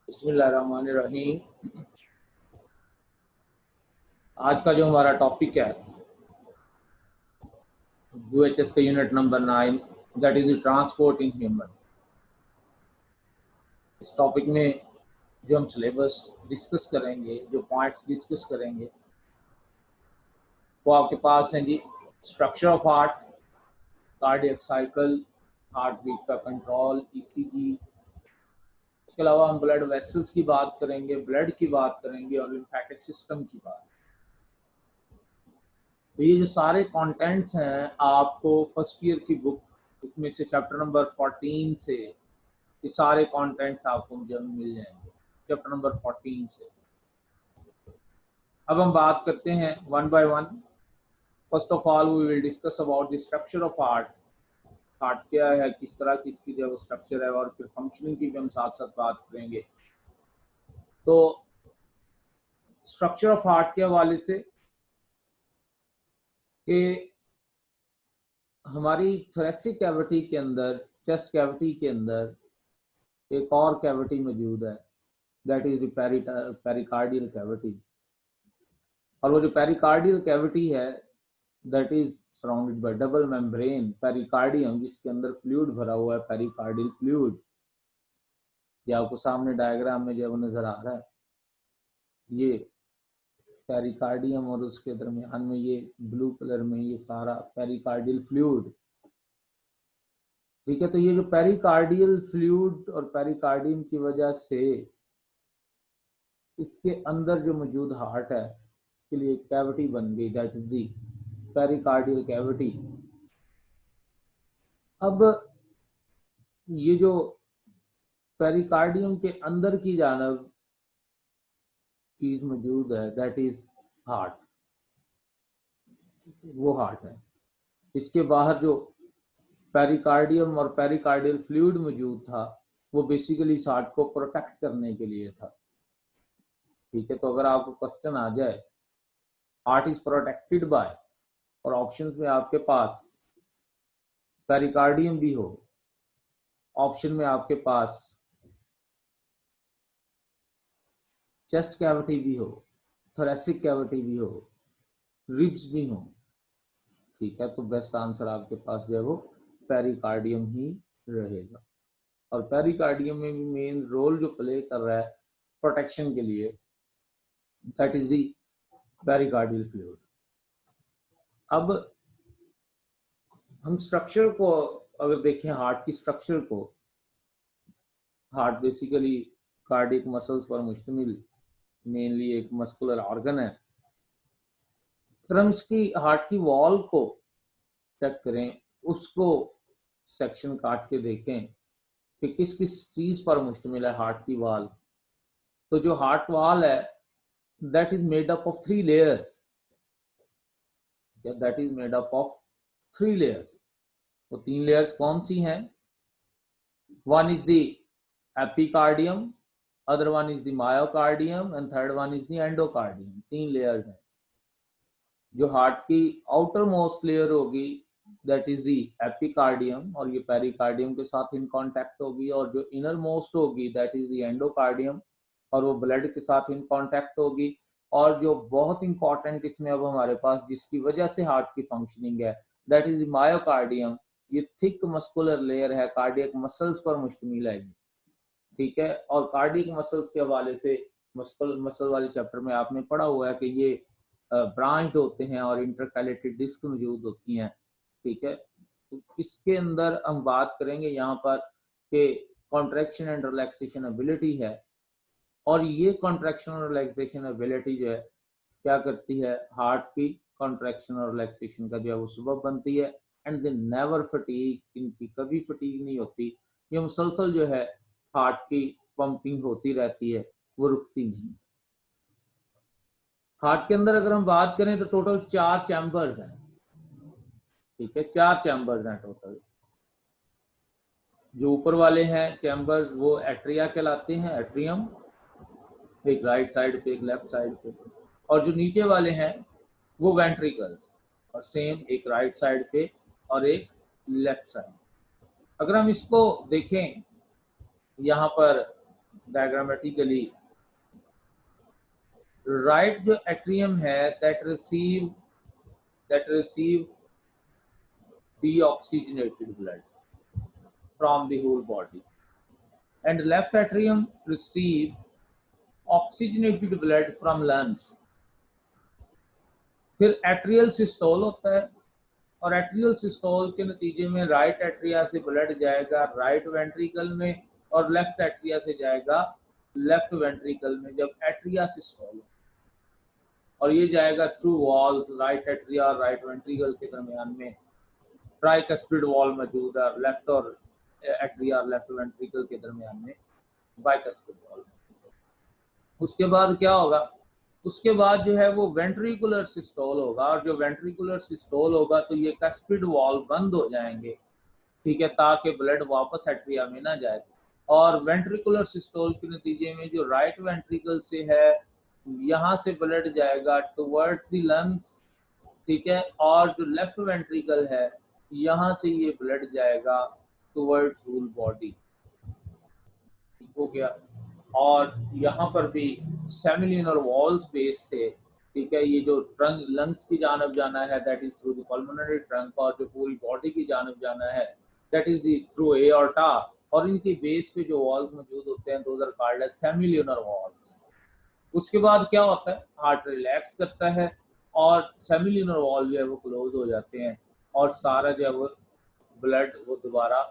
बिस्मिल्लाहिर्रहमानिर्रहीम। आज का जो हमारा टॉपिक है यूएचएस का unit number 9, that is the transport in human. इस टॉपिक में जो हम सिलेबस डिस्कस करेंगे, जो पॉइंट्स डिस्कस करेंगे, वो आपके पास हैं जी। Structure of heart, cardiac cycle, heart beat का कंट्रोल, ईसीजी। इसके अलावा हम ब्लड वेसल्स की बात करेंगे, ब्लड की बात करेंगे और लिम्फेटिक सिस्टम की बात। तो ये जो सारे कंटेंट्स हैं आपको फर्स्ट ईयर की बुक, उसमें से चैप्टर नंबर 14 से ये सारे कंटेंट्स आपको मिल जाएंगे, चैप्टर नंबर 14 से। अब हम बात करते हैं one by one. First of all we will discuss about the structure of heart. Heart क्या है, किस तरह की इसकी जो स्ट्रक्चर है, और फिर फंक्शनिंग की भी हम साथ साथ बात करेंगे। तो स्ट्रक्चर ऑफ हार्ट के हवाले से कि हमारी थोरेसिक कैविटी के अंदर, चेस्ट कैविटी के अंदर एक और कैविटी मौजूद है, that is the pericardial cavity. और वो जो पेरिकार्डियल कैविटी है that is surrounded by double membrane pericardium, जिसके अंदर फ्लूइड भरा हुआ है, पेरिकार्डियल फ्लूइड। ये आपको सामने डायग्राम में जो नजर आ रहा है, ये पेरिकार्डियम और उसके दरमियान में ये ब्लू कलर में ये सारा पेरिकार्डियल फ्लूइड। ठीक है, तो ये जो पेरिकार्डियल फ्लूइड और पेरिकार्डियम की वजह से इसके अंदर जो मौजूद हार्ट है के लिए कैविटी बन गई, that is the pericardial cavity. अब ये जो पेरिकार्डियम के अंदर की जानब चीज मौजूद है दैट इज हार्ट, वो हार्ट है। इसके बाहर जो पेरिकार्डियम और पेरिकार्डियल फ्लूइड मौजूद था वो बेसिकली इस हार्ट को प्रोटेक्ट करने के लिए था। ठीक है, तो अगर आपको क्वेश्चन आ जाए हार्ट इज प्रोटेक्टेड बाय, और ऑप्शंस में आपके पास पेरिकार्डियम भी हो, ऑप्शन में आपके पास चेस्ट कैविटी भी हो, थोरेसिक कैविटी भी हो, रिब्स भी हो, ठीक है, तो बेस्ट आंसर आपके पास जो है वो पेरिकार्डियम ही रहेगा। और पेरिकार्डियम में भी मेन रोल जो प्ले कर रहा है प्रोटेक्शन के लिए, that is the pericardial fluid. अब हम स्ट्रक्चर को अगर देखें, हार्ट की स्ट्रक्चर को, हार्ट बेसिकली कार्डियक मसल्स पर मुश्तमिल मेनली एक मस्कुलर ऑर्गन है। अगर हम इसकी हार्ट की वॉल को चेक करें, उसको सेक्शन काट के देखें कि किस किस चीज पर मुश्तमिल है हार्ट की वॉल, तो जो हार्ट वॉल है that is made up of 3 layers, that is made up of 3 layers. तो 3 लेयर्स कौन सी हैं? One is the epicardium, other one is the myocardium and third one is the endocardium. 3 layers हैं। जो heart की outer most layer होगी that is the epicardium, और ये pericardium के साथ इन कांटेक्ट होगी, और जो इनर मोस्ट होगी दैट इज दी एंडोकार्डियम, और वो ब्लड के साथ इन कांटेक्ट होगी। और जो बहुत इंपॉर्टेंट इसमें अब हमारे पास जिसकी वजह से हार्ट की फंक्शनिंग है दैट इज मायोकार्डियम। ये थिक मस्कुलर लेयर है, कार्डियक मसल्स पर मुश्तमिल है। ठीक है, और कार्डियक मसल्स के हवाले से मसल वाले चैप्टर में आपने पढ़ा हुआ है कि ये ब्रांच होते हैं और इंटरकैलेटेड डिस्क मौजूद होती हैं। ठीक है, तो इसके अंदर हम बात करेंगे यहाँ पर कि कॉन्ट्रैक्शन एंड रिलैक्सेशन एबिलिटी है, और ये कॉन्ट्रैक्शन और रिलैक्सेशन एबिलिटी जो है क्या करती है, हार्ट की कॉन्ट्रैक्शन और रिलैक्सेशन का जो है वो सबब बनती है। एंड दे नेवर फटीग, इनकी कभी फटीग नहीं होती। ये मुसलसल जो है हार्ट की पंपिंग होती रहती है, वो रुकती नहीं। हार्ट के अंदर अगर हम बात करें तो टोटल 4 चैम्बर्स हैं। ठीक है, 4 चैम्बर्स हैं टोटल। जो ऊपर वाले हैं चैम्बर्स वो एट्रिया कहलाते हैं, एट्रियम, एक राइट साइड पे एक लेफ्ट साइड पे, और जो नीचे वाले हैं वो वेंट्रिकल्स, और सेम एक राइट साइड पे और एक लेफ्ट साइड। अगर हम इसको देखें यहाँ पर डायग्रामेटिकली, राइट जो एट्रियम है that receive deoxygenated blood from the whole body, and left atrium receive oxygenated blood from lungs. फिर एट्रियल सिस्टोल होता है, और एट्रियल सिस्टोल के नतीजे में राइट एट्रिया से ब्लड जाएगा राइट वेंट्रिकल में, और लेफ्ट एट्रिया से जाएगा लेफ्ट वेंट्रिकल में जब एट्रिया सिस्टोल, और ये जाएगा थ्रू वॉल्स राइट एट्रिया और राइट वेंट्रिकल के दरमियान में ट्राइकस्पिड वॉल मौजूद है, लेफ्ट और एट्रिया और लेफ्ट वेंट्रिकल के दरमियान में बाइकस्पिड वॉल। उसके बाद क्या होगा, उसके बाद जो है वो वेंट्रिकुलर सिस्टोल होगा, और जो वेंट्रिकुलर सिस्टोल होगा तो ये कस्पिड वॉल बंद हो जाएंगे, ठीक है, ताकि ब्लड वापस एट्रिया में ना जाए। और वेंट्रिकुलर सिस्टोल के नतीजे में जो राइट वेंट्रिकल से है यहाँ से ब्लड जाएगा टुवर्ड्स द लंग्स, ठीक है, और जो लेफ्ट वेंट्रिकल है यहाँ से ये ब्लड जाएगा टुवर्ड्स होल बॉडी, ठीक हो गया। और यहाँ पर भी सेमिल्यूनर वॉल्स बेस थे, ठीक है, ये जो ट्रंक लंग्स की जानब जाना है that is through the pulmonary trunk, और जो पूरी बॉडी की जानब जाना है that is the through aorta, और इनकी बेस पे जो वॉल्स मौजूद होते हैं those are called as semilunar valves. उसके बाद क्या होता है, हार्ट रिलैक्स करता है और सेमिल्यूनर वॉल जो है वो क्लोज हो जाते हैं, और सारा जो है वो ब्लड वो दोबारा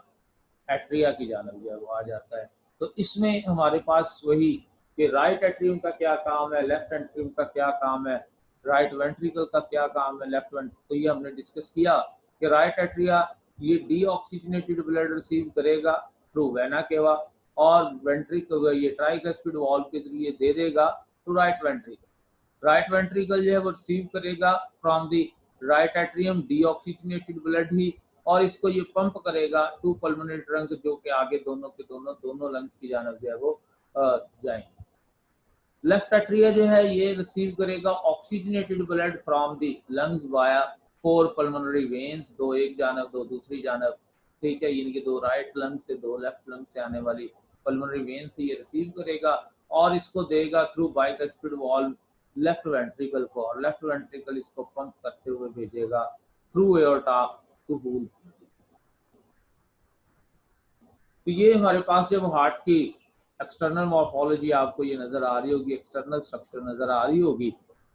एट्रिया की जानब जो है वो आ जाता है। तो इसमें हमारे पास वही कि राइट एट्रियम का क्या काम है, लेफ्ट एट्रियम का क्या काम है, राइट वेंट्रिकल का क्या काम है, लेफ्ट वेंट्रिकल, तो ये हमने डिस्कस किया कि राइट एट्रिया ये डीऑक्सीजनेटेड ब्लड रिसीव करेगा थ्रू वेना केवा, और वेंट्रिकल ये ट्राइकस्पिड वॉल्व के जरिए दे देगा to right ventricle. Right ventricle जो है वो रिसीव करेगा from the right atrium deoxygenated blood ही, और इसको ये पंप करेगा टू पल्मोनरी ट्रंक, जो कि आगे दोनों के दोनों लंग्स की जानब जो है वो जाएंगे। लेफ्ट एट्रिया जो है ये रिसीव करेगा oxygenated blood from the lungs via 4 pulmonary veins, 2 एक जानब 2 दूसरी जानब, ठीक है, यानी कि 2 राइट लंग से 2 लेफ्ट लंग से आने वाली पल्मोनरी वेन से ये रिसीव करेगा, और इसको देगा through bicuspid valve left ventricle को, और लेफ्ट वेंट्रिकल इसको पंप करते हुए भेजेगा थ्रू एओर्टा टू होल। तो ये हमारे पास जब हार्ट की एक्सटर्नल मॉर्फोलॉजी आपको ये नजर आ रही होगी, एक्सटर्नल स्ट्रक्चर नजर आ रही होगी,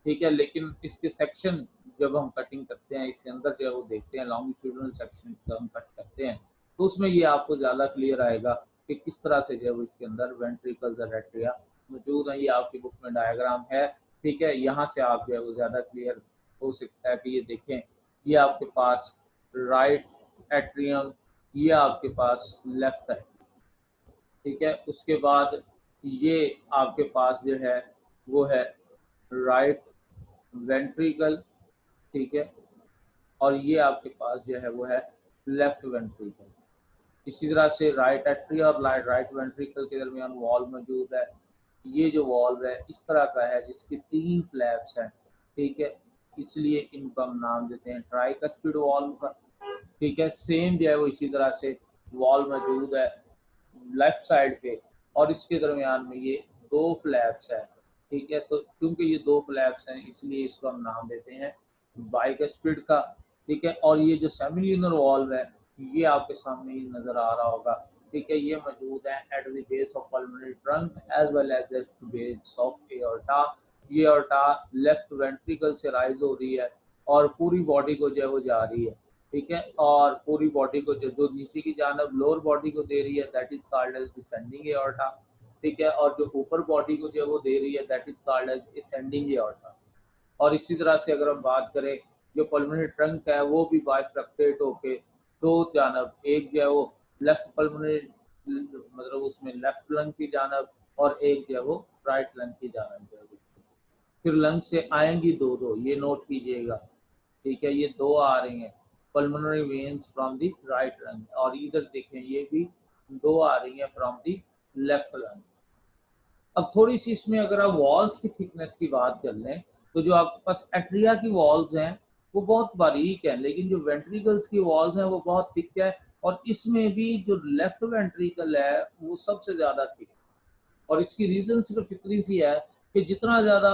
ठीक है, लेकिन इसके सेक्शन जब हम कटिंग करते हैं इसके अंदर जो है वो देखते हैं लॉन्गिट्यूडिनल सेक्शन जब हम कट करते हैं तो उसमें ये आपको ज़्यादा क्लियर आएगा कि किस तरह से जो है वो इसके अंदर वेंट्रिकल्स और एट्रिया मौजूद है। ये आपकी बुक में डायग्राम है, ठीक है, यहाँ से आप जो है वो ज़्यादा क्लियर हो सकता है कि ये देखें, ये आपके पास राइट एट्रियम, ये आपके पास लेफ्ट है, ठीक है, उसके बाद ये आपके पास जो है वो है राइट वेंट्रिकल, ठीक है, और ये आपके पास जो है वो है लेफ्ट वेंट्रिकल। इसी तरह से राइट एट्रिया और राइट वेंट्रिकल के दरमियान वॉल्व मौजूद है। ये जो वॉल्व है इस तरह का है जिसकी 3 फ्लैप्स हैं, ठीक है, इसलिए इनको हम नाम देते हैं ट्राइकस्पिड वॉल्व का, ठीक है। सेम जो है वो इसी तरह से वॉल्व मौजूद है लेफ्ट साइड पे, और इसके दरमियान में ये 2 फ्लैप्स है, ठीक है, तो क्योंकि ये 2 फ्लैप्स हैं इसलिए इसको हम नाम देते हैं बाइकस्पिड का, ठीक है। और ये जो सेमिल्यूनर वॉल्व है ये आपके सामने ही नजर आ रहा होगा, ठीक है, ये मौजूद है at the base of pulmonary trunk as well as the base of aorta. ये एओर्टा लेफ्ट वेंट्रिकल से राइज हो रही है और पूरी बॉडी को जो है वो जा रही है, ठीक है, और पूरी बॉडी को जो नीचे की जानब लोअर बॉडी को दे रही है that is called as descending aorta, ठीक है, और जो ऊपर बॉडी को जो है वो दे रही है that is called as ascending aorta. और इसी तरह से अगर हम बात करें जो पल्मोनरी ट्रंक है वो भी बाइफ्रक्टेट होके 2 जानब, एक जो है वो लेफ्ट पल्मोनरी मतलब उसमें लेफ्ट लंग की जानब और एक जो है वो राइट लंग की जानब जो है, फिर लंग से आएंगी 2 ये नोट कीजिएगा, ठीक है, ये 2 आ रही हैं pulmonary veins from the right lung, और इधर देखें ये भी 2 आ रही हैं फ्रॉम द लेफ्ट लंग। अब थोड़ी सी इसमें अगर आप वॉल्स की थिकनेस की बात कर लें तो जो आपके पास एट्रिया की वॉल्स हैं वो बहुत बारीक है, लेकिन जो वेंट्रिकल्स की वॉल्स हैं वो बहुत थिक है, और इसमें भी जो लेफ्ट वेंट्रिकल है वो सबसे ज्यादा थिक है, और इसकी रीजन सिर्फ इतनी सी है कि जितना ज्यादा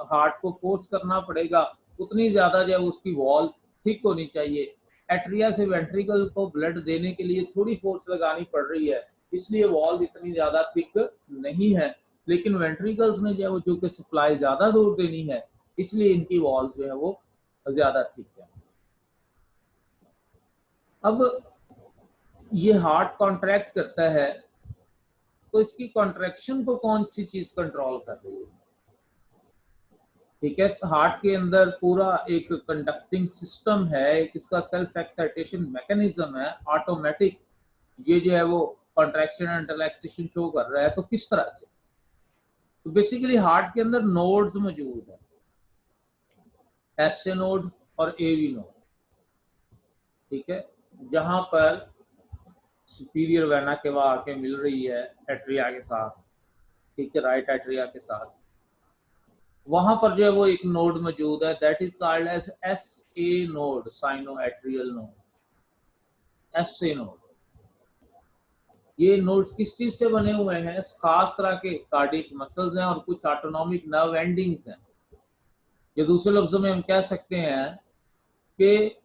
हार्ट को फोर्स करना पड़ेगा उतनी ज्यादा जो है उसकी वॉल थिक होनी चाहिए। एट्रिया से वेंट्रिकल को ब्लड देने के लिए थोड़ी फोर्स लगानी पड़ रही है, इसलिए वॉल इतनी ज्यादा थिक नहीं है। लेकिन वेंट्रिकल्स ने जो है वो चूंकि सप्लाई ज्यादा दूर देनी है, इसलिए इनकी वॉल जो है वो ज्यादा थिक है। अब ये हार्ट कॉन्ट्रैक्ट करता है, तो इसकी कॉन्ट्रैक्शन को कौन सी चीज कंट्रोल कर रही है? ठीक है, हार्ट के अंदर पूरा एक कंडक्टिंग सिस्टम है, एक इसका सेल्फ एक्साइटेशन मैकेनिज्म है ऑटोमेटिक। ये जो है वो कॉन्ट्रैक्शन एंड रिलैक्सेशन शो कर रहा है। तो किस तरह से? तो बेसिकली हार्ट के अंदर नोड्स मौजूद है, एसए नोड और एवी नोड। ठीक है, जहां पर सुपीरियर वेना के वहां आके मिल रही है एट्रिया के साथ, ठीक है, राइट एट्रिया के साथ, वहां पर जो है वो एक नोड मौजूद है, that is called as S A node, sino atrial node, S A node. ये नोड्स किस चीज से बने हुए हैं? खास तरह के कार्डियक मसल्स हैं और कुछ ऑटोनॉमिक नर्व एंडिंग्स हैं। ये दूसरे लफ्जों में हम कह सकते हैं कि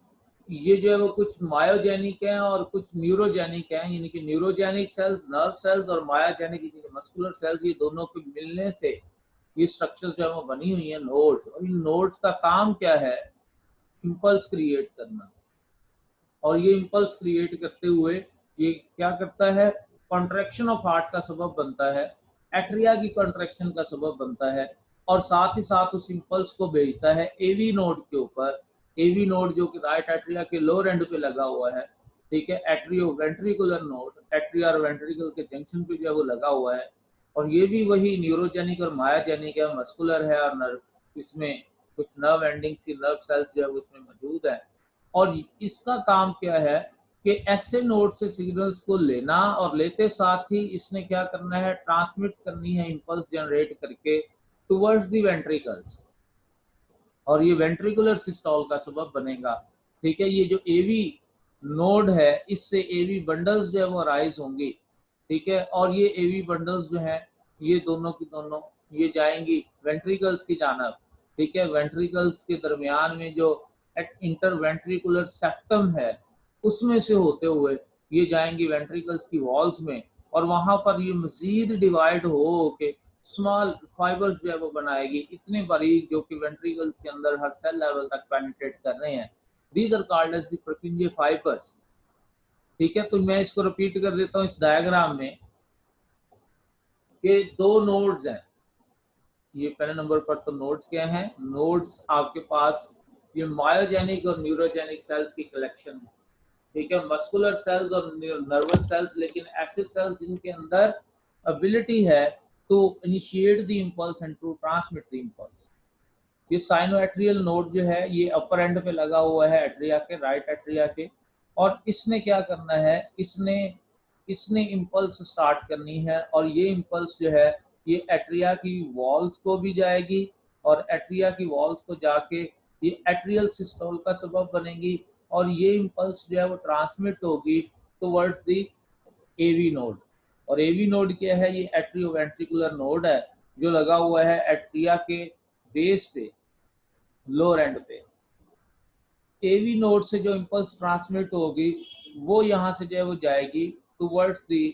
ये जो है वो कुछ मायोजेनिक है और कुछ न्यूरोजेनिक है, यानी कि न्यूरोजेनिक सेल्स नर्व सेल्स और मायोजेनिक मस्कुलर सेल्स, ये दोनों के मिलने से ये स्ट्रक्चर्स जो है वो बनी हुई है नोड्स। और इन नोड्स का काम क्या है? इंपल्स क्रिएट करना। और ये इंपल्स क्रिएट करते हुए ये क्या करता है? कॉन्ट्रैक्शन ऑफ हार्ट का सबब बनता है, एट्रिया की कॉन्ट्रैक्शन का सबब बनता है, और साथ ही साथ उस इंपल्स को भेजता है एवी नोड के ऊपर। एवी नोड जो कि राइट एट्रिया के लोअर एंड पे लगा हुआ है, ठीक है, एट्रियो वेंट्रिकुलर नोड, एट्रिया और वेंट्रिकल के जंक्शन पे जो है वो लगा हुआ है। और ये भी वही न्यूरोजेनिक और मायाजेनिक है, मस्कुलर है और नर्व, इसमें कुछ नर्व एंडिंग्स की नर्व सेल्स जो है वो इसमें मौजूद है। और इसका काम क्या है कि ऐसे नोड से सिग्नल्स को लेना और लेते साथ ही इसने क्या करना है? ट्रांसमिट करनी है इंपल्स जनरेट करके टुवर्ड्स द वेंट्रिकल्स, और ये वेंट्रिकुलर सिस्टोल का सबब बनेगा। ठीक है, ये जो एवी नोड है इससे एवी बंडल्स जो है वो राइज होंगी। ठीक है, और ये एवी बंडल्स जो है ये दोनों की दोनों ये जाएंगी वेंट्रिकल्स की जानब। ठीक है, वेंट्रिकल्स के दरमियान में जो इंटरवेंट्रिकुलर सेप्टम है उसमें से होते हुए ये जाएंगी वेंट्रिकल्स की वॉल्स में, और वहां पर ये मजीद डिवाइड हो के स्मॉल फाइबर्स जो है वो बनाएगी, इतने बारीक जो कि वेंट्रिकल्स के अंदर हर सेल लेवल तक पेनिट्रेट कर रहे हैं। These are called as the Purkinje fibres. ठीक है, तो मैं इसको रिपीट कर देता हूँ इस डायग्राम में कि दो नोड्स हैं। ये पहले नंबर पर तो नोड्स क्या हैं? नोड्स आपके पास ये मायोजेनिक और न्यूरोजेनिक सेल्स की कलेक्शन है। ठीक है, मस्कुलर सेल्स और नर्वस सेल्स, लेकिन ऐसे सेल्स जिनके अंदर एबिलिटी है to initiate the impulse and to transmit the impulse. ये साइनोएट्रियल नोड जो है ये अपर एंड पे लगा हुआ है एट्रिया के, राइट एट्रिया के, और इसने क्या करना है? इसने इसने इंपल्स स्टार्ट करनी है, और ये इंपल्स जो है ये एट्रिया की वॉल्स को भी जाएगी, और एट्रिया की वॉल्स को जाके ये एट्रियल सिस्टोल का सबब बनेगी, और ये इंपल्स जो है वो ट्रांसमिट होगी टुवर्ड्स द एवी नोड। और एवी नोड क्या है? ये एट्रियोवेंट्रिकुलर नोड है जो लगा हुआ है एट्रिया के बेस पे, लोअर एंड पे। एवी नोड से जो इंपल्स ट्रांसमिट होगी वो यहाँ से जो है वो जाएगी टुवर्ड्स द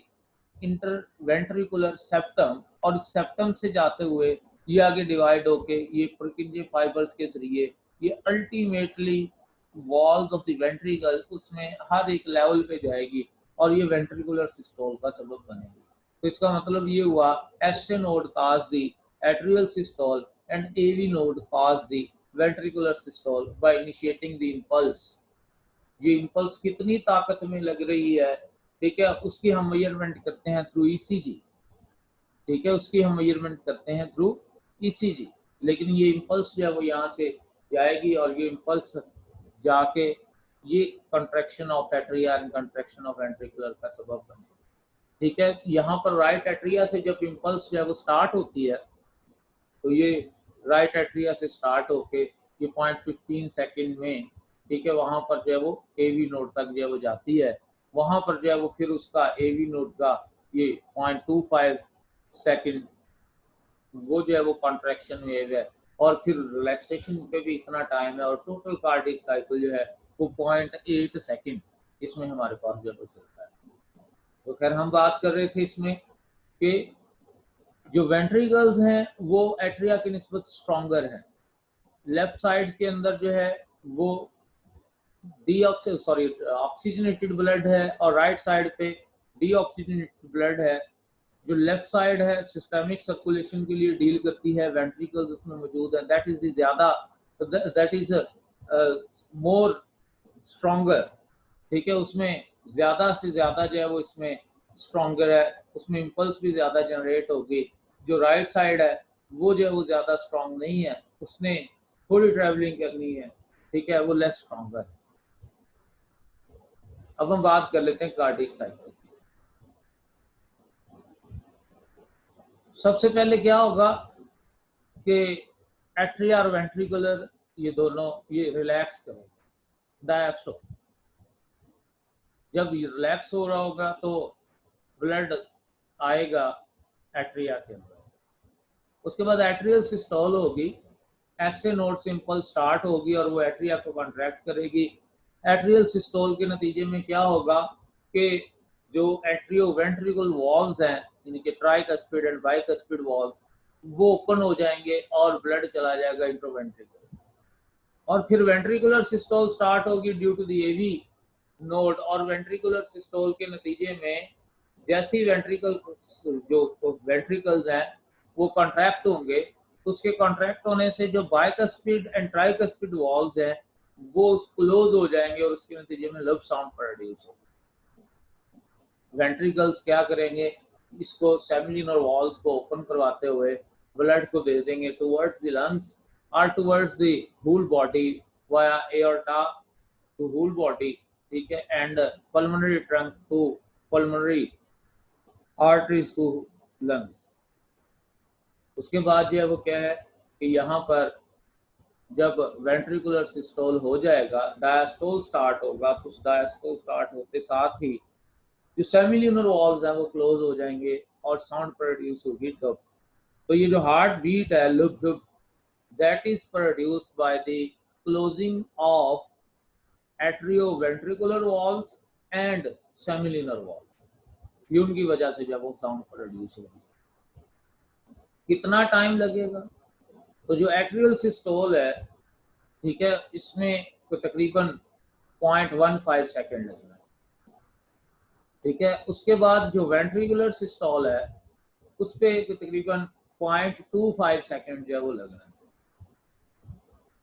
इंटरवेंट्रिकुलर सेप्टम, और सेप्टम से जाते हुए ये आगे डिवाइड होके ये प्रोकिंजे फाइबर्स के जरिए ये ultimately walls of the ventricle उसमें हर एक लेवल पे जाएगी, और ये वेंट्रिकुलर सिस्टोल का सबब बनेगी। तो इसका मतलब ये हुआ SA node cause the atrial systole and AV node cause the ventricular systole by initiating the impulse. ये इंपल्स कितनी ताकत में लग रही है, ठीक है, उसकी हम मेजरमेंट करते हैं थ्रू ईसीजी। ठीक है, उसकी हम मेजरमेंट करते हैं थ्रू ईसीजी। लेकिन ये इंपल्स जो है वो यहाँ से जाएगी, और ये इंपल्स जाके ये contraction of atria and contraction of ventricular का सबब बनेगी। ठीक है, यहाँ पर राइट एट्रिया से जब इंपल्स जो है वो स्टार्ट होती है, तो ये राइट एट्रिया से स्टार्ट होके ये 0.15 सेकेंड में, ठीक है, वहां पर जो है वो एवी नोड तक जो है वो जाती है। वहां पर जो है वो फिर उसका एवी नोड का ये 0.25 सेकंड वो जो है वो कॉन्ट्रैक्शन वेव है, और फिर रिलैक्सेशन पे भी इतना टाइम है, और टोटल कार्डियक साइकिल जो है वो 0.8 सेकंड इसमें हमारे पास जो है चलता है। तो खैर हम बात कर रहे थे इसमें कि जो वेंट्रिकल्स हैं वो एट्रिया की निस्बत स्ट्रॉन्गर है। लेफ्ट साइड के अंदर जो है वो ऑक्सीजनेटेड ब्लड है, और राइट साइड पे डीऑक्सीजनेटेड ब्लड है। जो लेफ्ट साइड है सिस्टमिक सर्कुलेशन के लिए डील करती है, वेंट्रिकल्स उसमें मौजूद है, दैट इज द ज्यादा, दैट इज मोर स्ट्रॉन्गर। ठीक है, उसमें ज्यादा से ज्यादा जो है वो इसमें स्ट्रॉन्गर है, उसमें इम्पल्स भी ज्यादा जनरेट होगी। जो राइट साइड है वो जो है वो ज्यादा स्ट्रॉन्ग नहीं है, उसने थोड़ी ट्रैवलिंग करनी है, ठीक है, वो लेस स्ट्रॉन्गर। अब हम बात कर लेते हैं कार्डियक साइकिल। सबसे पहले क्या होगा कि एट्रिया और वेंट्रिकुलर ये दोनों ये रिलैक्स करेंगे। डायस्टोल जब रिलैक्स हो रहा होगा तो ब्लड आएगा एट्रिया के अंदर, उसके बाद एट्रियल सिस्टोल होगी, एसए नोड से इम्पल्स स्टार्ट होगी और वो एट्रिया को कॉन्ट्रैक्ट करेगी। एट्रियल सिस्टोल के नतीजे में क्या होगा कि जो एट्रियो वेंट्रिकल वॉल्व्स हैं, यानी कि ट्राइकस्पिड एंड बाइकस्पिड वॉल्व, वो ओपन हो जाएंगे और ब्लड चला जाएगा इंट्रोवेंट्रिकल, और फिर वेंट्रिकुलर सिस्टोल स्टार्ट होगी due to the AV node, और वेंट्रिकुलर सिस्टोल के नतीजे में जैसे ही वेंट्रिकल्स हैं वो कॉन्ट्रैक्ट होंगे, उसके कॉन्ट्रैक्ट होने से जो बाइकस्पिड एंड ट्राइकस्पिड वॉल्व्स हैं वो क्लोज हो जाएंगे, और उसके नतीजे में लब साउंड प्रोड्यूस होगा। वेंट्रिकल्स क्या करेंगे, इसको सेमिलिनर वॉल्स को ओपन करवाते हुए ब्लड को दे देंगे टुवर्ड्स द लंग्स और towards the whole body via aorta to whole body, ठीक है, and pulmonary trunk to pulmonary arteries to lungs. उसके बाद जो है वो क्या है कि यहाँ पर जब वेंट्रिकुलर सिस्टोल हो जाएगा, डायस्टोल स्टार्ट होगा, तो डायस्टोल स्टार्ट होते साथ ही जो सेमिल्यूनर वॉल्व्स हैं वो क्लोज हो जाएंगे और साउंड प्रोड्यूस होगी तब। तो ये जो हार्ट बीट है loop loop, that is produced by the closing of atrioventricular valves and semilunar valve, ये उनकी वजह से जब वो साउंड प्रोड्यूस होगी। कितना टाइम लगेगा, तो जो एट्रियल सिस्टोल है, ठीक है, इसमें तो तकरीबन 0.15 सेकेंड लगना है, ठीक है। उसके बाद जो वेंट्रिकुलर सिस्टोल है उस पर तकरीबन 0.25 सेकेंड जो है वो लगना है,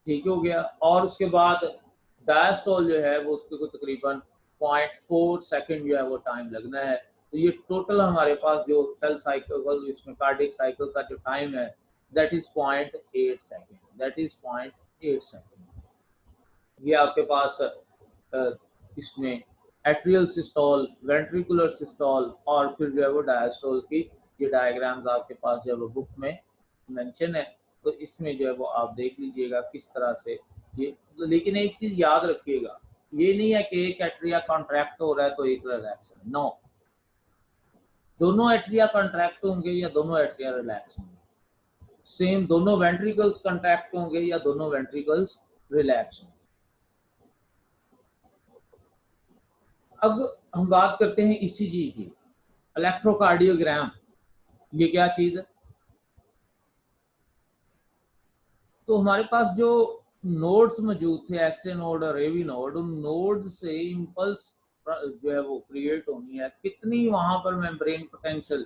ठीक हो गया। और उसके बाद डायस्टोल जो है वो उसके को तकरीबन 0.4 सेकेंड जो है वो टाइम लगना है। तो ये टोटल हमारे पास जो सेल साइकिल इसमें कार्डियक साइकिल का जो टाइम है that is 0.8 second, that is 0.8 second. ये आपके पास इसमें एट्रियल सिस्टोल, वेंट्रिकुलर सिस्टोल और फिर जो है वो डायस्टोल की ये डायग्राम्स आपके पास जो है वो बुक में मेंशन है, तो इसमें जो है वो आप देख लीजिएगा किस तरह से ये। लेकिन एक चीज याद रखिएगा, ये नहीं है कि एक एट्रिया कॉन्ट्रैक्ट हो रहा है तो एक रिलैक्स है, नो, दोनों एट्रिया कॉन्ट्रैक्ट होंगे या दोनों एट्रिया रिलैक्स होंगे, सेम दोनों वेंट्रिकल्स कॉन्ट्रैक्ट होंगे या दोनों वेंट्रिकल्स रिलैक्स होंगे। अब हम बात करते हैं ईसीजी की, इलेक्ट्रोकार्डियोग्राम, ये क्या चीज है। तो हमारे पास जो नोड्स मौजूद थे, एसए नोड और एवी नोड, उन नोड से इंपल्स जो है वो क्रिएट होनी है, कितनी वहां पर मेम्ब्रेन पोटेंशियल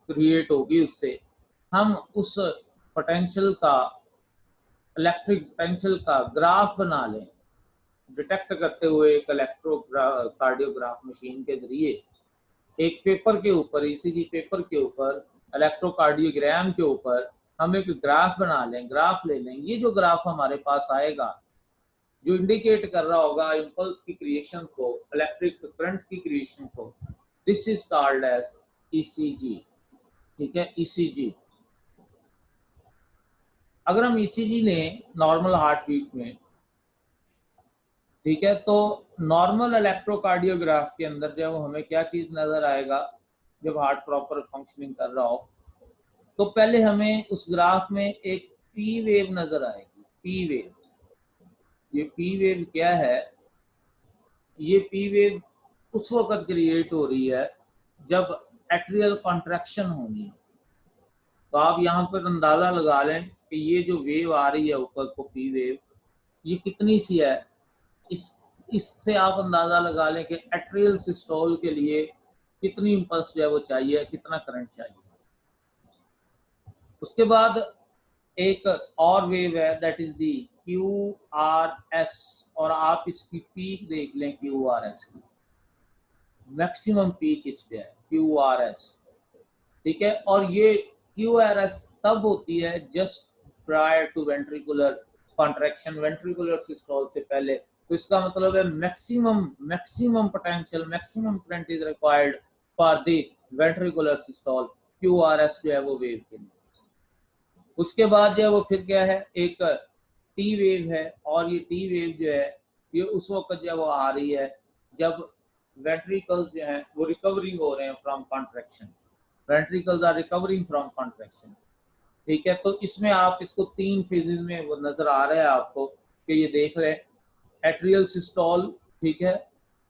क्रिएट होगी, उससे हम उस पोटेंशियल का, इलेक्ट्रिक पोटेंशियल का ग्राफ बना लें डिटेक्ट करते हुए एक इलेक्ट्रोकार्डियोग्राफ मशीन के जरिए, एक पेपर के ऊपर, ईसीजी पेपर के ऊपर, इलेक्ट्रोकार्डियोग्राम के ऊपर हम एक ग्राफ बना लें, ग्राफ ले लें। ये जो ग्राफ हमारे पास आएगा जो इंडिकेट कर रहा होगा इम्पल्स की क्रिएशन को, इलेक्ट्रिक करंट की क्रिएशन को, this is called as ECG, ठीक है, ईसीजी। अगर हम ईसीजी लें नॉर्मल हार्ट बीट में, ठीक है, तो नॉर्मल इलेक्ट्रोकार्डियोग्राफ के अंदर जो हमें क्या चीज नजर आएगा जब हार्ट प्रॉपर फंक्शनिंग कर रहा हो, तो पहले हमें उस ग्राफ में एक पी वेव नजर आएगी, पी वेव। ये पी वेव क्या है? ये पी वेव उस वक्त क्रिएट हो रही है जब एट्रियल कॉन्ट्रैक्शन होनी है। तो आप यहाँ पर अंदाजा लगा लें कि ये जो वेव आ रही है ऊपर को, पी वेव, ये कितनी सी है। इससे आप अंदाजा लगा लें कि एट्रियल सिस्टोल के लिए कितनी इंपल्स जो है वो चाहिए, कितना करंट चाहिए। उसके बाद एक और वेव है, दैट इज दी QRS, और आप इसकी पीक देख लें QRS की, मैक्सिमम पीक इस पे है QRS, ठीक है। और ये QRS तब होती है just prior to ventricular contraction, ventricular systole से पहले। तो इसका मतलब है maximum potential, maximum current is required for the ventricular systole, QRS जो है वो वेव के लिए। उसके बाद जो है वो फिर क्या है, एक टी वेव है, और ये टी वेव जो है ये उस वक्त जो है वो आ रही है जब वेंट्रिकल्स जो है वो रिकवरिंग हो रहे हैं from contraction, ventricles are recovering from contraction, ठीक है। तो इसमें आप इसको 3 फेजेस में वो नजर आ रहा है आपको कि ये देख रहे हैं, एट्रियल सिस्टोल, ठीक है,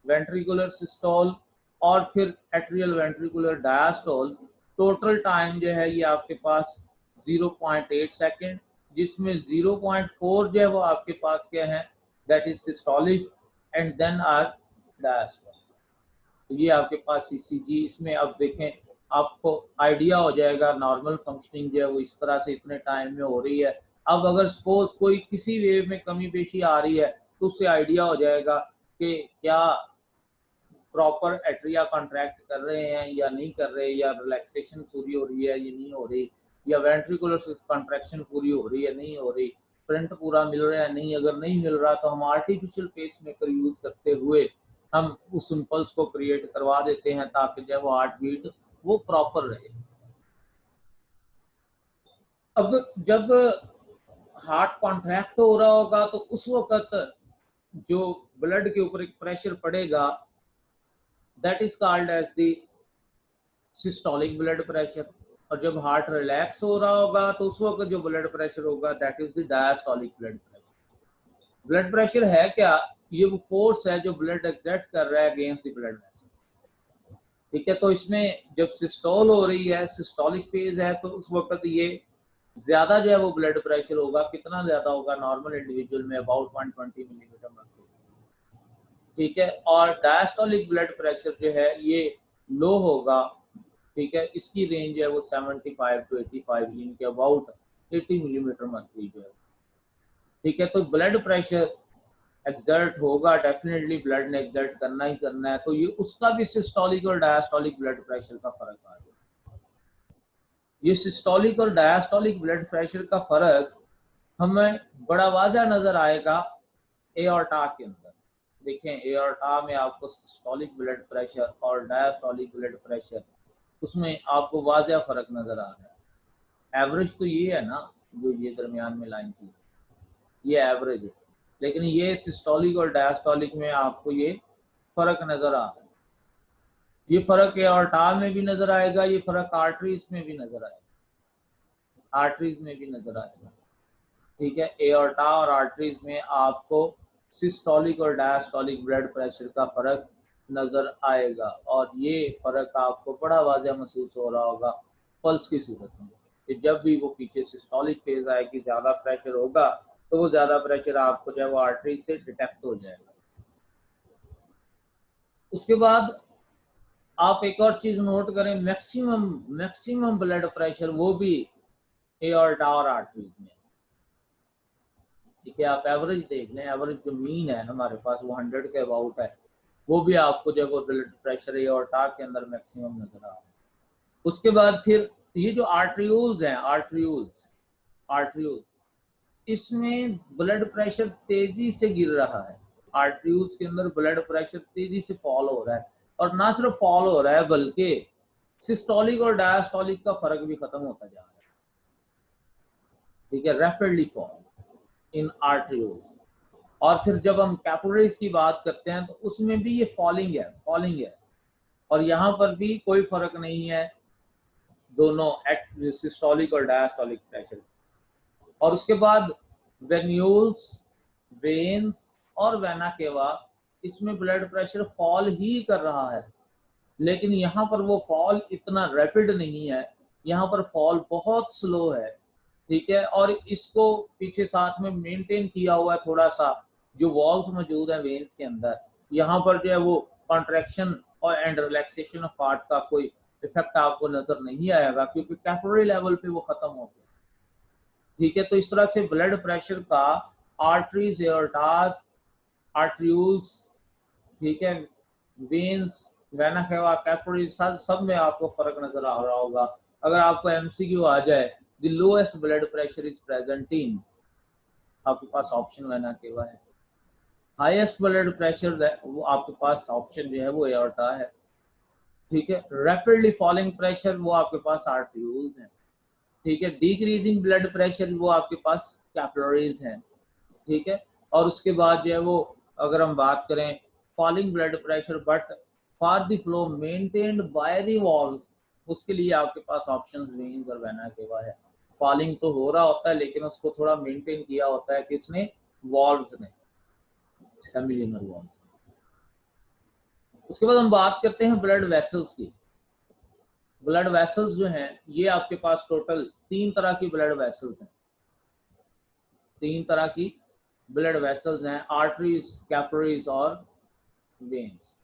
वेंट्रिकुलर सिस्टोल, और फिर atrial ventricular diastole. Total time जो है ये आपके पास 0.8 सेकेंड, जिसमें 0.4 जो है वो आपके पास क्या है, that is systolic, and then are diastole. तो ये आपके पास ECG। इसमें अब देखें, आपको आइडिया हो जाएगा नॉर्मल फंक्शनिंग जो है वो इस तरह से इतने टाइम में हो रही है। अब अगर सपोज कोई किसी वेव में कमी पेशी आ रही है तो उससे आइडिया हो जाएगा कि क्या प्रॉपर एट्रिया कॉन्ट्रैक्ट कर रहे हैं या नहीं कर रहे, या रिलैक्सेशन पूरी हो रही है या नहीं हो रही, या वेंट्रिकुलर कॉन्ट्रैक्शन पूरी हो रही है नहीं हो रही, करंट पूरा मिल रहा है नहीं। अगर नहीं मिल रहा तो हम आर्टिफिशियल पेस मेकर यूज करते हुए हम उस इम्पल्स को क्रिएट करवा देते हैं ताकि जब वो हार्ट बीट वो प्रॉपर रहे। अब जब हार्ट कॉन्ट्रैक्ट हो रहा होगा तो उस वक्त जो ब्लड के ऊपर एक प्रेशर पड़ेगा, that is called as the systolic blood pressure. और जब हार्ट रिलैक्स हो रहा होगा तो उस वक्त जो ब्लड प्रेशर होगा, that is the diastolic blood pressure. Blood pressure है क्या? ये वो फोर्स है जो ब्लड एक्सर्ट कर रहा है अगेंस्ट द ब्लड वेसल, ठीक है। तो इसमें जब सिस्टोल हो रही है, सिस्टोलिक फेज है, तो उस वक्त ये ज्यादा जो है वो ब्लड प्रेशर होगा। कितना ज्यादा होगा? नॉर्मल इंडिविजुअल में अबाउट 120 मिलीमीटर मर्क्यूरी, ठीक है। और डायस्टोलिक ब्लड प्रेशर जो है ये लो होगा, ठीक है। इसकी रेंज है वो 75 to 85, इनके अबाउट 80 मिलीमीटर मर्क्यूरी जो है, ठीक है। तो ब्लड प्रेशर एक्सर्ट होगा, डेफिनेटली ब्लड ने एक्सर्ट करना ही करना है। तो ये उसका भी सिस्टोलिक और डायस्टोलिक ब्लड प्रेशर का फर्क आ गया। ये सिस्टोलिक और डायस्टोलिक ब्लड प्रेशर का फर्क हमें बड़ा वाज़ा नजर आएगा एओर्टा के अंदर। देखें, एओर्टा में आपको सिस्टोलिक ब्लड प्रेशर और डायस्टोलिक ब्लड प्रेशर, उसमें आपको वाज़ा फर्क नजर आ रहा है। एवरेज तो ये है ना, जो ये दरमियान में लाइन थी, ये एवरेज है, लेकिन ये सिस्टोलिक और डायस्टोलिक में आपको ये फर्क नजर आ रहा है। ये फर्क एओर्टा में भी नजर आएगा, ये फर्क आर्टरीज में भी नजर आएगा, आर्टरीज में भी नजर आएगा, ठीक है। एओर्टा और आर्टरीज में आपको सिस्टोलिक और डायस्टोलिक ब्लड प्रेशर का फर्क नजर आएगा, और ये फर्क आपको बड़ा वाज़ह महसूस हो रहा होगा पल्स की सूरत में कि जब भी वो पीछे सिस्टोलिक फेज आएगी, ज्यादा प्रेशर होगा, तो वो ज्यादा प्रेशर आपको जो है वो आर्टरी से डिटेक्ट हो जाएगा। उसके बाद आप एक और चीज नोट करें, मैक्सिमम ब्लड प्रेशर वो भी एओर्टा और आर्टरीज में, ठीक है। आप एवरेज देख लें, एवरेज जो मीन है हमारे पास वो 100 के अबाउट है, वो भी आपको जो है ब्लड प्रेशर एओर्टा के अंदर मैक्सिमम नजर आ रहा है। उसके बाद फिर ये जो आर्ट्रियोल्स हैं, आर्ट्रियोल्स, इसमें ब्लड प्रेशर तेजी से गिर रहा है। आर्ट्रियोल्स के अंदर ब्लड प्रेशर तेजी से फॉल हो रहा है, और ना सिर्फ फॉल हो रहा है बल्कि सिस्टोलिक और डायस्टोलिक का फर्क भी खत्म होता जा रहा है, ठीक है। Rapidly fall in arterioles. और फिर जब हम कैपिलरीज की बात करते हैं तो उसमें भी ये फॉलिंग है, और यहाँ पर भी कोई फर्क नहीं है दोनों सिस्टोलिक और डायस्टोलिक प्रेशर। और उसके बाद वेन्यूल्स, वेन्स और वेना केवा, इसमें ब्लड प्रेशर फॉल ही कर रहा है, लेकिन यहाँ पर वो फॉल इतना रैपिड नहीं है, यहाँ पर फॉल बहुत स्लो है, ठीक है। और इसको पीछे साथ में मेंटेन किया हुआ है थोड़ा सा जो वॉल्स मौजूद है वेन्स के अंदर, यहाँ पर जो है वो कॉन्ट्रैक्शन और एंड रिलैक्सेशन ऑफ हार्ट का कोई इफेक्ट आपको नजर नहीं आएगा, क्योंकि कैपिलरी लेवल पे वो खत्म हो गया, ठीक है। तो इस तरह से ब्लड प्रेशर का आर्टरीज, एओर्टाज, आर्ट्रियूल्स, ठीक है, वेन्स, वेना केवा, कैपिलरी, सब में आपको फर्क नजर आ रहा होगा। अगर आपको एमसीक्यू आ जाए the lowest blood pressure is present in, आपके पास ऑप्शन वेना केवा है। हाईएस्ट ब्लड प्रेशर वो आपके पास ऑप्शन जो है वो एओर्टा है, ठीक है। रैपिडली फॉलिंग प्रेशर वो आपके पास आर्ट्रियूल्स हैं, ठीक है। डिक्रीजिंग ब्लड प्रेशर वो आपके पास कैपिलरीज हैं, ठीक है। और उसके बाद जो है वो अगर हम बात करें falling blood pressure but for the flow maintained by the walls, उसके लिए आपके पास ऑप्शंस वेन्स और वेना केवा है। फॉलिंग तो हो रहा होता है लेकिन उसको थोड़ा मेंटेन किया होता है किसने? वॉल्स ने, सेमिल्यूनर वॉल्स। उसके बाद हम बात करते हैं ब्लड वेसल्स की। ब्लड वेसल्स जो हैं ये आपके पास टोटल 3 तरह की ब्लड वेसल्स हैं, 3 तरह की ब्लड वेसल्स हैं, आर्टरीज, कैपिलरीज और वेन्स।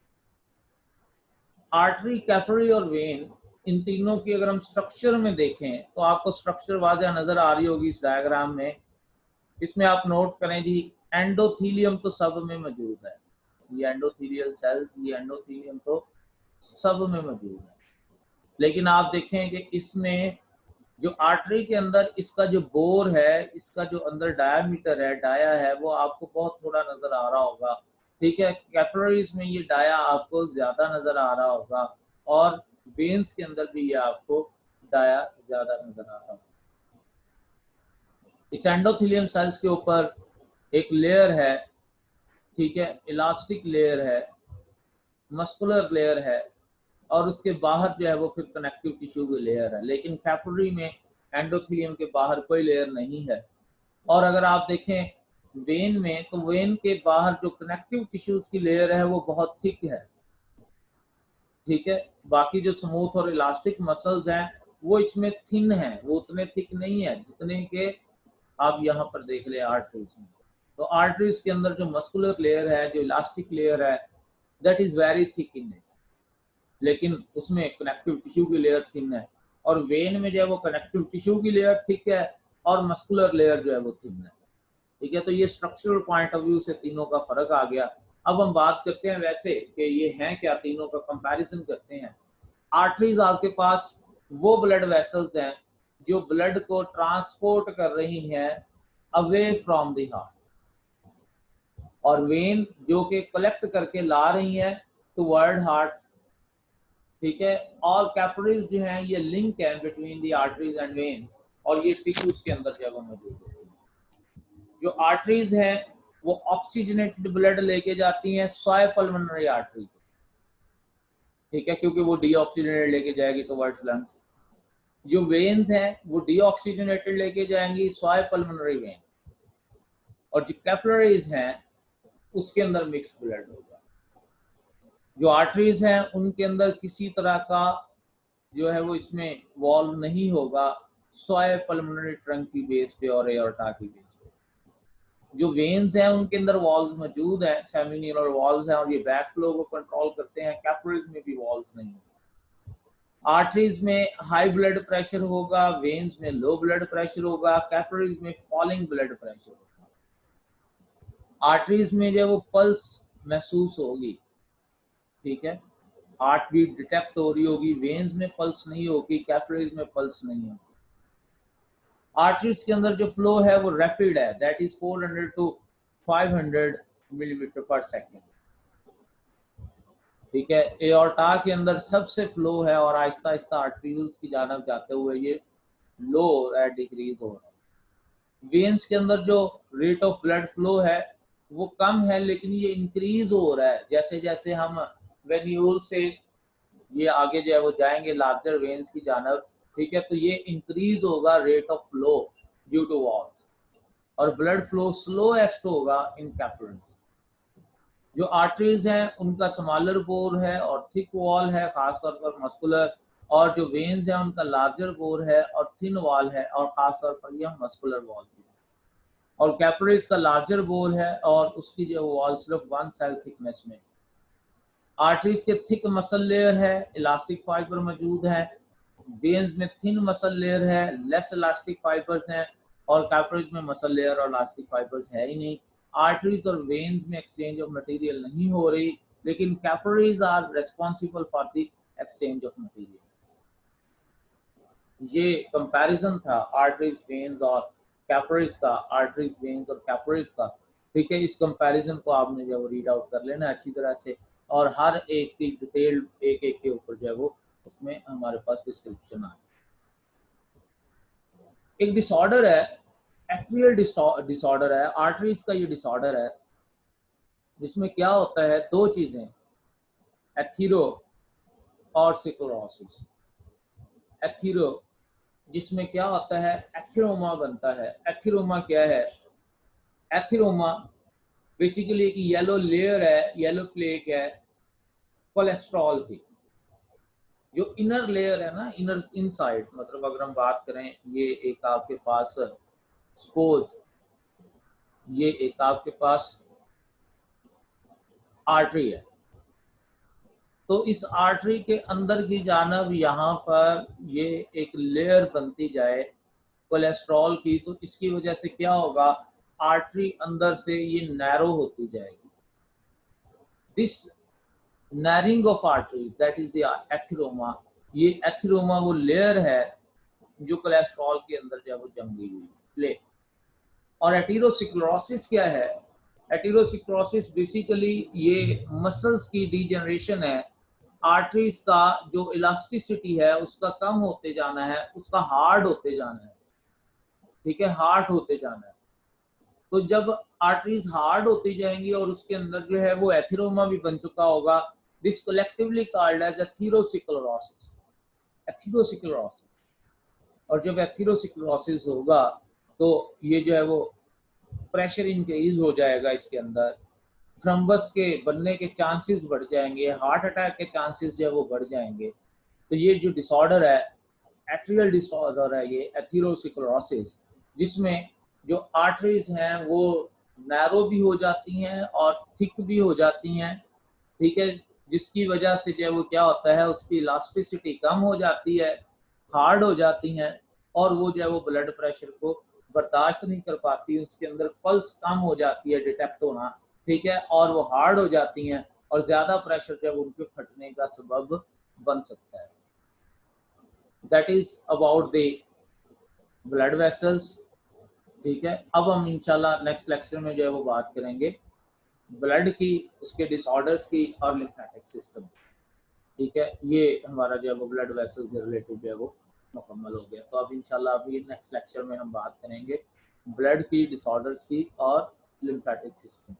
आर्टरी, कैपिलरी और वेन, इन तीनों की अगर हम स्ट्रक्चर में देखें तो आपको स्ट्रक्चर वाज़ह नजर आ रही होगी इस डायग्राम में। इसमें आप नोट करें जी, एंडोथीलियम तो सब में मौजूद है, ये एंडोथीलियल सेल्स, ये एंडोथीलियम तो सब में मौजूद है। लेकिन आप देखें कि इसमें जो आर्टरी के अंदर इसका जो बोर है, इसका जो अंदर डायामीटर है, डाया है, वो आपको बहुत थोड़ा नजर आ रहा होगा, ठीक है। कैपिलरीज में ये डाया आपको ज्यादा नजर आ रहा होगा और वेन्स के अंदर भी ये आपको डाया ज्यादा नजर आ रहा होगा। इस एंडोथेलियम सेल्स के ऊपर एक लेयर है, ठीक है, इलास्टिक लेयर है, मस्कुलर लेयर है और उसके बाहर जो है वो फिर कनेक्टिव टिश्यू की लेयर है। लेकिन कैपिलरी में एंडोथेलियम के बाहर कोई लेयर नहीं है। और अगर आप देखें वेन में, तो वेन के बाहर जो कनेक्टिव टिश्यूज की लेयर है वो बहुत थिक है, ठीक है। बाकी जो स्मूथ और इलास्टिक मसल्स हैं वो इसमें थिन है, वो उतने थिक नहीं है जितने के आप यहाँ पर देख ले आर्टरीज में। तो आर्टरीज के अंदर जो मस्कुलर लेयर है, जो इलास्टिक लेयर है, that is very thick in nature, लेकिन उसमें कनेक्टिव टिश्यू की लेयर थिन है। और वेन में जो है वो कनेक्टिव टिश्यू की लेयर थिक है और मस्कुलर लेयर जो है वो थिन है, ठीक है। तो ये स्ट्रक्चरल पॉइंट ऑफ व्यू से तीनों का फर्क आ गया। अब हम बात करते हैं वैसे कि ये हैं क्या, तीनों का कंपैरिजन करते हैं। आर्टरीज आपके पास वो ब्लड वेसल्स हैं जो ब्लड को ट्रांसपोर्ट कर रही हैं अवे फ्रॉम द हार्ट, और वेन जो कि कलेक्ट करके ला रही हैं टुवर्ड हार्ट, ठीक है। और कैपिलरीज जो हैं ये लिंक है between the arteries and veins, और ये टिश्यूज के अंदर जब मौजूद है। जो आर्टरीज हैं वो ऑक्सीजनेटेड ब्लड लेके जाती हैं सॉय पल्मोनरी आर्टरी, ठीक है, क्योंकि वो डीऑक्सीजनेटेड लेके जाएगी टुवर्ड्स लंग्स। जो वेन्स हैं वो डीऑक्सीजनेटेड लेके जाएंगी सॉय पल्मोनरी वेन, और जो कैपिलरीज हैं उसके अंदर मिक्स ब्लड होगा। जो आर्टरीज हैं उनके अंदर किसी तरह का जो है वो इसमें वॉल्व नहीं होगा, सॉय पल्मोनरी ट्रंक की बेस पे और एओर्टा की बेस पे। जो वेन्स हैं उनके अंदर वॉल्व्स मौजूद हैं, सेमिन्यूलर वॉल्व्स हैं, और ये बैक फ्लो को कंट्रोल करते हैं। कैपिलरीज में भी वॉल्व्स नहीं है। आर्टरीज में हाई ब्लड प्रेशर होगा, वेन्स में लो ब्लड प्रेशर होगा, कैपिलरीज में फॉलिंग ब्लड प्रेशर होगा। आर्टरीज में जो वो पल्स महसूस होगी, ठीक है, हार्ट बीट डिटेक्ट हो रही होगी, वेन्स में पल्स नहीं होगी, कैपिलरीज में पल्स नहीं होगी। आर्टरीज के अंदर जो फ्लो है वो रैपिड है, दैट इज 400 to 500 मिलीमीटर पर सेकेंड, ठीक है। एओर्टा के अंदर सबसे फ्लो है और आहिस्ता आहिस्ता आर्टरीज की जानब जाते हुए ये लो हो रहा है, डिक्रीज हो रहा है। वेन्स के अंदर जो रेट ऑफ ब्लड फ्लो है वो कम है, लेकिन ये इंक्रीज हो रहा है जैसे जैसे हम वेन्यूल से ये आगे जो है वो जाएंगे लार्जर वेन्स की जानब, ठीक है, तो ये इंक्रीज होगा rate of flow due to walls, और ब्लड फ्लो स्लोएस्ट होगा इन कैपिलरीज। जो आर्टरीज हैं उनका स्मॉलर बोर है और थिक वॉल है, खासतौर पर मस्कुलर, और जो वेन्स हैं उनका लार्जर बोर है और थिन वॉल है, और खासतौर पर यह मस्कुलर वॉल है। और कैपिलरीज का लार्जर बोर है और उसकी जो वॉल सिर्फ 1 सेल थिकनेस में। आर्टरीज के थिक मसल लेयर है, इलास्टिक फाइबर मौजूद है। वेन्स में थिन मसल लेयर है, लेस इलास्टिक फाइबर्स हैं, और कैपिलरीज में मसल लेयर और इलास्टिक फाइबर्स है ही नहीं। आर्टरीज और वेन्स में एक्सचेंज ऑफ मटेरियल नहीं हो रही, लेकिन capillaries are responsible for the exchange of material. ये कंपैरिजन था आर्टरीज वेन्स और कैपिलरीज का, आर्टरीज वेन्स और कैपिलरीज का। ठीक है, इस कंपैरिजन को आपने जो रीड आउट कर लेना अच्छी तरह से, और हर एक की डिटेल एक एक के ऊपर जो है वो उसमें हमारे पास डिस्क्रिप्शन आए। एक डिसऑर्डर है, एक्वियल डिसऑर्डर है, आर्टरीज का ये डिसऑर्डर है, जिसमें क्या होता है, दो चीजें, एथीरो और सिक्लोरोसिस। एथीरो, जिसमें क्या होता है, एथिरोमा बनता है। एथिरोमा क्या है? एथिरोमा बेसिकली एक येलो लेयर है, येलो प्लेक है कोलेस्ट्रॉल की। जो इनर लेयर है ना, इनर इनसाइड, मतलब अगर हम बात करें, ये एक आपके पास सपोज ये एक आपके पास आर्टरी है, तो इस आर्टरी के अंदर की जानब यहाँ पर ये एक लेयर बनती जाए कोलेस्ट्रॉल की, तो इसकी वजह से क्या होगा, आर्टरी अंदर से ये नैरो होती जाएगी। This narrowing of arteries, that is the atheroma. ये एथिरोमा वो लेयर है जो कोलेस्ट्रॉल के अंदर जो है वो जम गई हुई प्ले। और एटीरोसिक्लोरोसिस क्या है? एटीरोसिक्लोरोसिस बेसिकली ये मसल्स की डीजनरेशन है। आर्टरीज का जो इलास्टिसिटी है उसका कम होते जाना है, उसका हार्ड होते जाना है। ठीक है, हार्ड होते जाना है। तो जब आर्टरीज हार्ड होती जाएंगी और उसके अंदर जो है वो एथिरोमा भी बन चुका होगा, दिस कलेक्टिवली कॉल्ड एज एथीरोसिक्लोरोसिस। एथीरोसिक्लोरोसिस। और जब एथीरोसिक्लोरोसिस होगा तो ये जो है वो प्रेशर इंक्रीज हो जाएगा इसके अंदर, थ्रम्बस के बनने के चांसेस बढ़ जाएंगे, हार्ट अटैक के चांसेस जो है वो बढ़ जाएंगे। तो ये जो डिसऑर्डर है, एट्रियल डिसऑर्डर है ये एथीरोसिक्लोरोसिस, जिसमें जो आर्टरीज हैं वो नैरो भी हो जाती हैं और थिक भी हो जाती हैं। ठीक है, जिसकी वजह से जो है वो क्या होता है, उसकी इलास्टिसिटी कम हो जाती है, हार्ड हो जाती हैं, और वो जो है वो ब्लड प्रेशर को बर्दाश्त नहीं कर पाती, उसके अंदर पल्स कम हो जाती है डिटेक्ट होना। ठीक है, और वो हार्ड हो जाती हैं और ज्यादा प्रेशर जो है उनके फटने का सबब बन सकता है। That is about the blood vessels. ठीक है, अब हम इंशाल्लाह नेक्स्ट लेक्चर में जो है वो बात करेंगे ब्लड की, उसके डिसऑर्डर्स की और लिम्फेटिक सिस्टम। ठीक है, ये हमारा जो है वो ब्लड वेसल के रिलेटेड जो है वो मुकम्मल हो गया। तो अब इंशाल्लाह अभी नेक्स्ट लेक्चर में हम बात करेंगे ब्लड की डिसऑर्डर्स की और लिम्फेटिक सिस्टम।